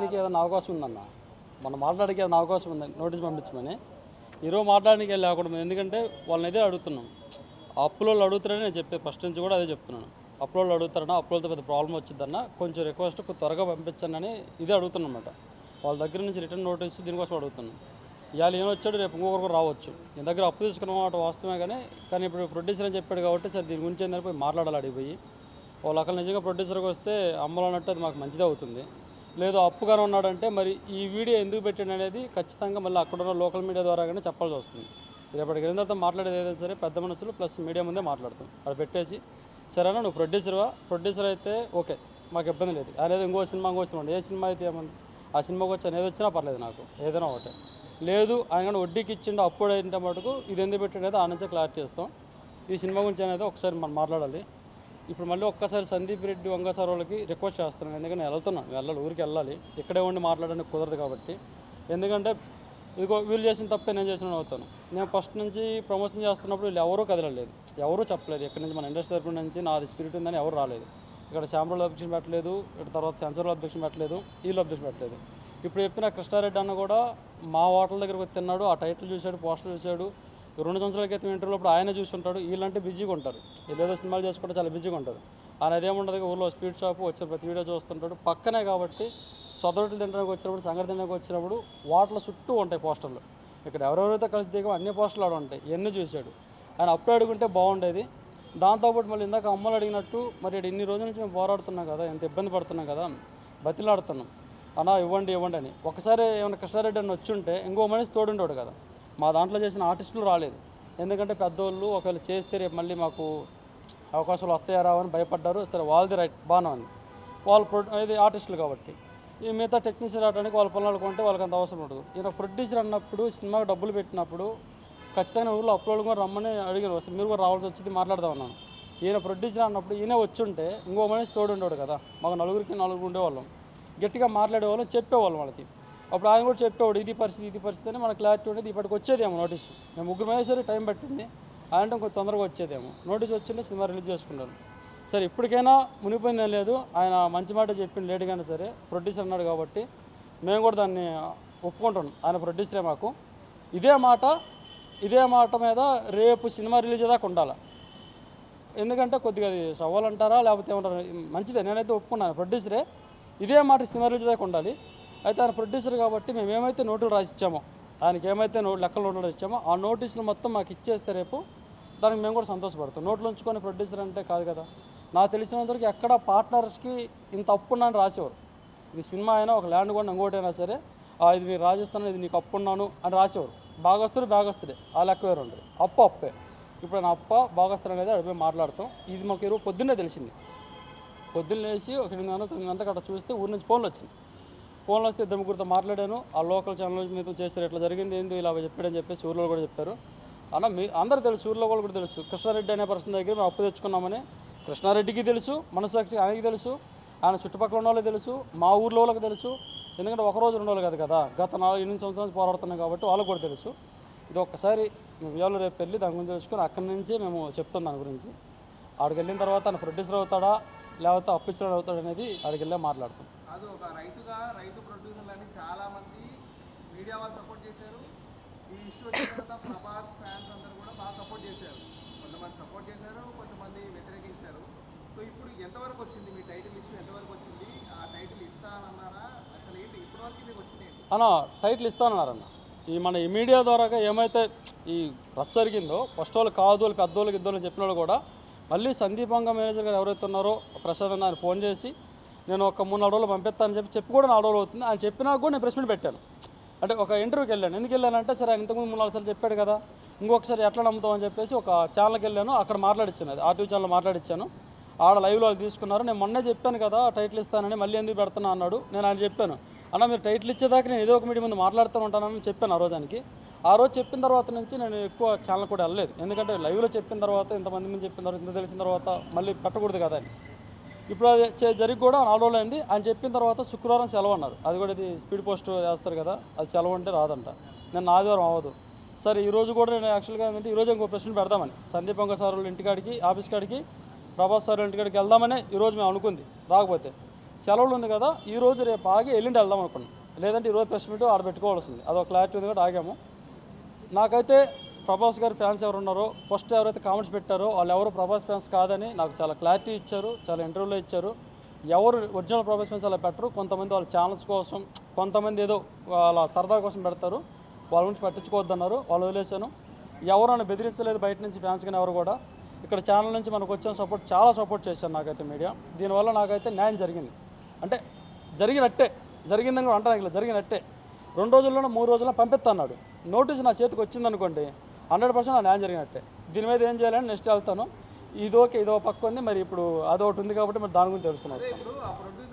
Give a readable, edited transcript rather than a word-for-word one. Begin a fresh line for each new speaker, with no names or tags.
మాట్లాడడానికి ఏదైనా అవకాశం ఉందన్న, మనం మాట్లాడడానికి ఏదైనా అవకాశం ఉందని నోటీస్ పంపించమని ఈరోజు మాట్లాడడానికి లేకుండా, ఎందుకంటే వాళ్ళని ఇదే అడుగుతున్నాం. అప్పులోళ్ళు అడుగుతారని నేను చెప్పేది ఫస్ట్ నుంచి కూడా అదే చెప్తున్నాను. అప్పులోళ్ళు అడుగుతారన్నా, అప్పులతో పెద్ద ప్రాబ్లం వచ్చిందన్నా కొంచెం రిక్వెస్ట్ త్వరగా పంపించండి అని ఇదే అడుగుతున్నమాట. వాళ్ళ దగ్గర నుంచి రిటర్న్ నోటీస్ దీనికోసం అడుగుతున్నాం. ఇవాళ ఏమొచ్చాడు రేపు ఇంకొకరు రావచ్చు. నేను దగ్గర అప్పు తీసుకున్న మాట వాస్తవమే, కానీ ఇప్పుడు ప్రొడ్యూసర్ అని చెప్పాడు కాబట్టి సరే దీని గురించి ఏంటంటే పోయి మాట్లాడాలి అడిగిపోయి. వాళ్ళు అక్కడ నిజంగా ప్రొడ్యూసర్కి వస్తే అమ్మలో అన్నట్టు అది మాకు మంచిదే అవుతుంది. లేదు అప్పుగానే ఉన్నాడంటే మరి ఈ వీడియో ఎందుకు పెట్టాడు అనేది ఖచ్చితంగా మళ్ళీ అక్కడున్న లోకల్ మీడియా ద్వారా కానీ చెప్పాల్సి వస్తుంది. రేపటికి వెళ్ళిన తర్వాత మాట్లాడేది ఏదైనా సరే పెద్ద మనుషులు ప్లస్ మీడియా ముందే మాట్లాడతాం. అది పెట్టేసి సరేనా నువ్వు ప్రొడ్యూసర్ అయితే ఓకే మాకు ఇబ్బంది లేదు, అనేది ఇంకో సినిమా ఏ సినిమా అయితే ఏమన్నా ఆ సినిమాకి వచ్చి అనేది వచ్చినా పర్లేదు, నాకు ఏదైనా ఒకటే. లేదు ఆయన వడ్డీకి ఇచ్చిండు అప్పుడు ఏంటంటే మటుకు ఇది ఎందుకు పెట్టినది ఆ నుంచే క్లారిటీ ఇస్తాం. ఈ సినిమా గురించి అనేది ఒకసారి మనం మాట్లాడాలి. ఇప్పుడు మళ్ళీ ఒక్కసారి సందీప్ రెడ్డి వంగ సార్ వాళ్ళకి రిక్వెస్ట్ చేస్తున్నాను, ఎందుకంటే వెళ్ళాలి ఊరికి వెళ్ళాలి, ఇక్కడే ఉండి మాట్లాడడానికి కుదరదు కాబట్టి. ఎందుకంటే ఇదిగో వీళ్ళు చేసిన తప్పే నేను చేసిన అవుతాను. నేను ఫస్ట్ నుంచి ప్రమోషన్ చేస్తున్నప్పుడు వీళ్ళు ఎవరూ కదలలేదు, ఎవరూ చెప్పలేదు ఎక్కడి నుంచి మన ఇండస్ట్రీ తరపు నుంచి నాది స్పిరిట్ ఉందని ఎవరు రాలేదు. ఇక్కడ శాంపుల్ అబ్జెక్షన్ పెట్టలేదు, ఇక్కడ తర్వాత సెన్సర్ అబ్జెక్షన్ పెట్టలేదు, వీళ్ళు అబ్జెక్షన్ పెట్టలేదు. ఇప్పుడు చెప్పిన కృష్ణారెడ్డి అన్న కూడా మా హోటల్ దగ్గరకు తిన్నాడు, ఆ టైటిల్ చూశాడు, పోస్టర్ చూశాడు. 2 సంవత్సరాల క్రితం ఇంటర్వ్యూలో ఆయన చూసి ఉంటాడు. వీళ్ళంటే బిజీగా ఉంటారు, వీళ్ళేదో సినిమాలు చేసుకుంటే చాలా బిజీగా ఉంటారు. ఆయన అదేముండదు, ఊళ్ళో స్పీడ్ షాపు వచ్చిన ప్రతి వీడియో చూస్తుంటాడు. పక్కనే కాబట్టి సొదరొట్టెలు తినడానికి వచ్చినప్పుడు, సంగతి తినడానికి వచ్చినప్పుడు వాటిలో చుట్టూ ఉంటాయి పోస్టర్లు. ఇక్కడ ఎవరెవరైతే కలిసి దిగో అన్ని పోస్టర్లు ఆడ ఉంటాయి, ఇవన్నీ చూశాడు. ఆయన అప్పుడు అడుగుంటే బాగుండేది. దాంతోపాటు మళ్ళీ ఇందాక అమ్మలు అడిగినట్టు మరి ఇన్ని రోజుల నుంచి మేము పోరాడుతున్నాం కదా, ఎంత ఇబ్బంది పడుతున్నాం కదా, బతిలాడుతున్నాం అన్నా ఇవ్వండి అని. ఒకసారి ఏమైనా కృష్ణారెడ్డి అని వచ్చి ఉంటే ఇంకో మనిషి తోడుండేవాడు కదా. మా దాంట్లో చేసిన ఆర్టిస్టులు రాలేదు, ఎందుకంటే పెద్దోళ్ళు ఒకవేళ చేస్తే రేపు మళ్ళీ మాకు అవకాశాలు వస్తాయా రావని భయపడ్డారు. సరే వాళ్ళది రైట్ బాగానే ఉంది, వాళ్ళు ఇది ఆర్టిస్టులు కాబట్టి. ఈ మిగతా టెక్నీషియన్ రావడానికి వాళ్ళ పనులు కొంటే వాళ్ళకి అంత అవసరం ఉండదు. ఈయన ప్రొడ్యూసర్ అన్నప్పుడు సినిమాకి డబ్బులు పెట్టినప్పుడు ఖచ్చితంగా ఊళ్ళో అప్లోడ్ కూడా రమ్మని అడిగారు, అసలు మీరు కూడా రావాల్సి వచ్చింది మాట్లాడదాం అన్నాను. ఈయన ప్రొడ్యూసర్ అన్నప్పుడు ఈయన వచ్చి ఉంటే ఇంకో మనిషి తోడు ఉండేవాడు కదా, మాకు నలుగురు ఉండేవాళ్ళం, గట్టిగా మాట్లాడేవాళ్ళం, చెప్పేవాళ్ళం వాళ్ళకి. అప్పుడు ఆయన కూడా చెప్పేవాడు ఇది పరిస్థితి అని మనకు క్లారిటీ ఉండేది. ఇప్పటికి వచ్చేదేమో నోటీసు, మేము ముగ్గురు సరే టైం పట్టింది, ఆయన కొంచెం తొందరగా వచ్చేదేమో. నోటీస్ వచ్చింటే సినిమా రిలీజ్ చేసుకున్నాను. సరే ఇప్పటికైనా మునిగిపోయిందేం లేదు, ఆయన మంచి మాట చెప్పింది లేటుగానే సరే ప్రొడ్యూసర్ అన్నాడు కాబట్టి మేము కూడా దాన్ని ఒప్పుకుంటాం. ఆయన ప్రొడ్యూసరే మాకు. ఇదే మాట మీద రేపు సినిమా రిలీజ్ దాకా ఉండాలి. ఎందుకంటే కొద్దిగా అది సవాలంటారా లేకపోతే ఏమంటారా, మంచిదే, నేనైతే ఒప్పుకున్నాను ప్రొడ్యూసరే. ఇదే మాట సినిమా రిలీజ్ దాకా ఉండాలి. అయితే ఆయన ప్రొడ్యూసర్ కాబట్టి మేము ఏమైతే నోటులు రాసి ఇచ్చామో, ఆయనకి ఏమైతే లెక్కలు నోటులు ఇచ్చామో ఆ నోటీసులు మొత్తం మాకు ఇచ్చేస్తే రేపు దానికి మేము కూడా సంతోషపడతాం. నోట్లు ఉంచుకొని ప్రొడ్యూసర్ అంటే కాదు కదా. నాకు తెలిసినంతవరకు ఎక్కడ పార్ట్నర్స్కి ఇంత అప్పున్నాను రాసేవారు. ఇది సినిమా అయినా ఒక ల్యాండ్ కూడా ఇంకోటైనా సరే ఇది మీరు రాజస్థాన్ ఇది నీకు అప్పున్నాను అని రాసేవారు. భాగస్తుడే ఆ లెక్క వేరు ఉంటుంది, అప్పే. ఇప్పుడు నా భాగస్తులు అనేది అడిపై మాట్లాడతాం. ఇది మాకు ఈరోజు పొద్దున్నే తెలిసింది. పొద్దున్న లేచి ఒక 8 గంటలకు అట్లా చూస్తే ఊరి నుంచి ఫోన్లు వచ్చింది. ఫోన్లో వస్తే 2-3 మాట్లాడాను. ఆ లోకల్ ఛానల్ మీద చేశారు, ఇట్లా జరిగింది ఏంది ఇలా చెప్పాడని చెప్పేసి ఊర్లో కూడా చెప్పారు. అన్న అందరూ తెలుసు, ఊర్లో వాళ్ళు కూడా తెలుసు, కృష్ణారెడ్డి అనే పర్సన్ దగ్గర మేము అప్పు తెచ్చుకున్నామని కృష్ణారెడ్డికి తెలుసు, మనసాక్షి ఆయనకి తెలుసు, ఆయన చుట్టుపక్కల ఉన్న వాళ్ళకి తెలుసు, మా ఊర్లో వాళ్ళకి తెలుసు. ఎందుకంటే ఒకరోజు 2 రోజులు కాదు కదా, గత 4-8 సంవత్సరాలు పోరాడుతున్నాం కాబట్టి వాళ్ళకి కూడా తెలుసు. ఇది ఒక్కసారి మేము రేపు వెళ్ళి దాని గురించి తెలుసుకొని అక్కడి నుంచి మేము చెప్తాం దాని గురించి. ఆడికి వెళ్ళిన తర్వాత ఆయన ప్రొడ్యూసర్ అవుతాడా లేకపోతే అప్పు ఇచ్చిన అవుతాడు అనేది ఆడికి వెళ్ళే మాట్లాడతాం.
అది ఒక రైతు ప్రొడ్యూసర్లని చాలామంది మీడియా వాళ్ళు సపోర్ట్ చేశారు. ఈ ఇష్యూ వచ్చిన తర్వాత ప్రభాస్ ఫ్యాన్స్ అందరూ కూడా బాగా సపోర్ట్ చేశారు. కొంతమంది సపోర్ట్ చేశారు, కొంతమంది వ్యతిరేకించారు. సో ఇప్పుడు ఎంతవరకు వచ్చింది మీ టైటిల్ ఇష్యూ, ఎంతవరకు వచ్చింది? ఆ టైటిల్ ఇస్తానన్నారా? అసలు ఏంటి ఇప్పటివరకు మీకు వచ్చింది?
టైటిల్ ఇస్తానన్నారన్న. మన ఈ మీడియా ద్వారా ఏమైతే ఈ రచ్చ జరిగిందో ఫస్ట్ వాళ్ళు కాదు, వాళ్ళు పెద్దోళ్ళకి ఇద్దరు చెప్పిన వాళ్ళు కూడా మళ్ళీ సందీపంగా మేనేజర్ గారు ఎవరైతే ఉన్నారో ప్రసాద్ అన్న ఆయన ఫోన్ చేసి నేను ఒక 3-4 రోజులు పంపిస్తానని చెప్పి కూడా 4 రోజులు అవుతుంది. ఆయన చెప్పినా కూడా నేను ప్రెస్ మీట్ పెట్టాను. అంటే ఒక ఇంటర్వ్యూకి వెళ్ళాను. ఎందుకు వెళ్ళానంటే సరే ఆయన ఇంతకుముందు 3-4 సార్లు చెప్పాడు కదా, ఇంకొకసారి ఎట్లా నమ్ముతామని చెప్పేసి ఒక ఛానల్కి వెళ్ళాను. అక్కడ మాట్లాడిచ్చాను, అది ఆర్టీవీ ఛానల్ మాట్లాడిచ్చాను. ఆడ లైవ్లో తీసుకున్నారు. నేను మొన్నే చెప్పాను కదా టైటిల్ ఇస్తానని, మళ్ళీ ఎందుకు పెడుతున్నా అన్నాడు. నేను ఆయన చెప్పాను, అన్న మీరు టైటిల్ ఇచ్చేదాకా నేను ఏదో ఒక మీడియా ముందు మాట్లాడుతూ ఉంటానని చెప్పాను ఆ రోజానికి. ఆ రోజు చెప్పిన తర్వాత నుంచి నేను ఎక్కువ ఛానల్ కూడా వెళ్ళలేదు. ఎందుకంటే లైవ్లో చెప్పిన తర్వాత ఇంతమంది మంది చెప్పిన తర్వాత ఇంత తెలిసిన తర్వాత మళ్ళీ పెట్టకూడదు కదా అని. ఇప్పుడు అది జరిగి కూడా 4 రోజులు అయింది. ఆయన చెప్పిన తర్వాత శుక్రవారం సెలవు అన్నారు. అది కూడా ఇది స్పీడ్ పోస్ట్ వేస్తారు కదా, అది సెలవు అంటే రాదంట. నేను ఆదివారం అవ్వదు. సరే ఈరోజు కూడా నేను యాక్చువల్గా ఏంటంటే ఈరోజు ఇంకో ప్రశ్న పెడదామని సందీపంగా సార్ వాళ్ళ ఇంటికాడికి ఆఫీస్ కాడికి ప్రభాస్ సార్ ఇంటికాడికి వెళ్దామని ఈరోజు మేము అనుకుంది. రాకపోతే సెలవులు ఉంది కదా ఈ రోజు రేపు ఆగి ఎల్లుండి వెళ్దాం అనుకున్నాం, లేదంటే ఈరోజు ప్రెస్ మీట్ ఆడ పెట్టుకోవాల్సింది, అదొక క్లారిటీ ఉంది కూడా ఆగాము. నాకైతే ప్రభాస్ గారి ఫ్యాన్స్ ఎవరు ఉన్నారో ఫస్ట్ ఎవరైతే కామెంట్స్ పెట్టారో వాళ్ళు ఎవరు ప్రభాస్ ఫ్యాన్స్ కాదని నాకు చాలా క్లారిటీ ఇచ్చారు, చాలా ఇంటర్వ్యూలో ఇచ్చారు. ఎవరు ఒరిజినల్ ప్రభాస్ ఫ్యాన్స్ అలా పెట్టరు, కొంతమంది వాళ్ళ ఛానల్స్ కోసం, కొంతమంది ఏదో వాళ్ళ సరదా కోసం పెడతారు, వాళ్ళ గురించి పట్టించుకోవద్దన్నారు, వాళ్ళు వదిలేశాను. ఎవరు నన్ను బెదిరించలేదు బయట నుంచి ఫ్యాన్స్ కానీ ఎవరు కూడా. ఇక్కడ ఛానల్ నుంచి మనకు వచ్చిన సపోర్ట్ చాలా సపోర్ట్ చేశారు నాకైతే మీడియా. దీనివల్ల నాకైతే న్యాయం జరిగింది, అంటే జరిగిందని కూడా అంటాను, ఇలా జరిగినట్టే. 2 రోజుల్లోనూ 3 రోజుల్లో పంపిస్తాడు. నోటీస్ నా చేతికి వచ్చిందనుకోండి 100% నా న్యాయం జరిగినట్టే. దీని మీద ఏం చేయాలని నెక్స్ట్ వెళ్తాను. ఇదో పక్క ఉంది, మరి ఇప్పుడు అదొకటి ఉంది కాబట్టి మరి దాని గురించి తెలుసుకున్నాను.
ఇప్పుడు ఆ ప్రొడ్యూసర్